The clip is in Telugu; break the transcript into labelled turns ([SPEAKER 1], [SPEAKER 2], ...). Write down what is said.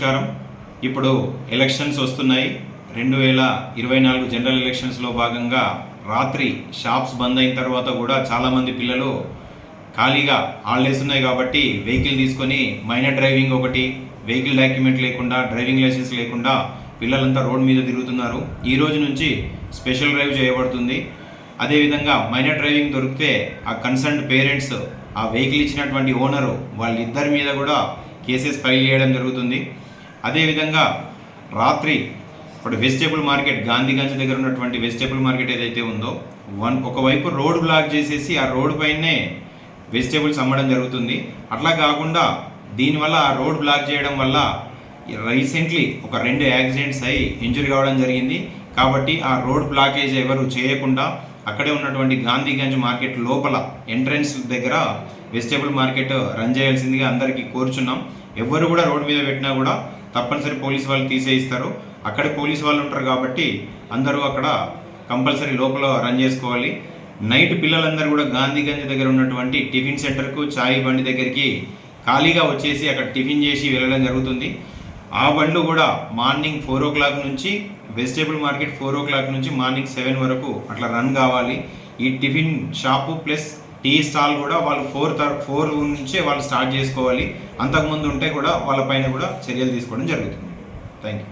[SPEAKER 1] నమస్కారం. ఇప్పుడు ఎలక్షన్స్ వస్తున్నాయి. 2024 జనరల్ ఎలక్షన్స్లో భాగంగా రాత్రి షాప్స్ బంద్ అయిన తర్వాత కూడా చాలామంది పిల్లలు ఖాళీగా హాలిడేస్ ఉన్నాయి కాబట్టి వెహికల్ తీసుకొని మైనర్ డ్రైవింగ్ ఒకటి, వెహికల్ డాక్యుమెంట్ లేకుండా, డ్రైవింగ్ లైసెన్స్ లేకుండా పిల్లలంతా రోడ్ మీద తిరుగుతున్నారు. ఈ రోజు నుంచి స్పెషల్ డ్రైవ్ చేయబడుతుంది. అదేవిధంగా మైనర్ డ్రైవింగ్ దొరికితే ఆ కన్సర్న్డ్ పేరెంట్స్, ఆ వెహికల్ ఇచ్చినటువంటి ఓనరు వాళ్ళిద్దరి మీద కూడా కేసెస్ ఫైల్ చేయడం జరుగుతుంది. అదేవిధంగా రాత్రి ఇప్పుడు వెజిటేబుల్ మార్కెట్, గాంధీగంజ్ దగ్గర ఉన్నటువంటి వెజిటేబుల్ మార్కెట్ ఏదైతే ఉందో ఒకవైపు రోడ్ బ్లాక్ చేసేసి ఆ రోడ్ పైనే వెజిటేబుల్స్ అమ్మడం జరుగుతుంది. అట్లా కాకుండా దీనివల్ల ఆ రోడ్ బ్లాక్ చేయడం వల్ల రీసెంట్లీ ఒక 2 యాక్సిడెంట్స్ అయ్యి ఇంజురీ కావడం జరిగింది. కాబట్టి ఆ రోడ్ బ్లాకేజ్ ఎవరు చేయకుండా అక్కడే ఉన్నటువంటి గాంధీగంజ్ మార్కెట్ లోపల ఎంట్రన్స్ దగ్గర వెజిటేబుల్ మార్కెట్ రన్ చేయాల్సిందిగా అందరికీ కోరుచున్నాం. ఎవరు కూడా రోడ్డు మీద పెట్టినా కూడా తప్పనిసరి పోలీసు వాళ్ళు తీసేయిస్తారు. అక్కడే పోలీసు వాళ్ళు ఉంటారు కాబట్టి అందరూ అక్కడ కంపల్సరీ లోపల రన్ చేసుకోవాలి. నైట్ పిల్లలందరూ కూడా గాంధీగంజ్ దగ్గర ఉన్నటువంటి టిఫిన్ సెంటర్కు, చాయ్ బండి దగ్గరికి ఖాళీగా వచ్చేసి అక్కడ టిఫిన్ చేసి వెళ్ళడం జరుగుతుంది. ఆ బండ్లు కూడా మార్నింగ్ 4 o'clock నుంచి వెజిటేబుల్ మార్కెట్ 4 o'clock నుంచి మార్నింగ్ 7 వరకు అట్లా రన్ కావాలి. ఈ tiffin shop plus tea stall కూడా వాళ్ళు 4 నుంచే వాళ్ళు స్టార్ట్ చేసుకోవాలి. అంతకుముందు ఉంటే కూడా వాళ్ళపైన కూడా చర్యలు తీసుకోవడం జరుగుతుంది. Thank you.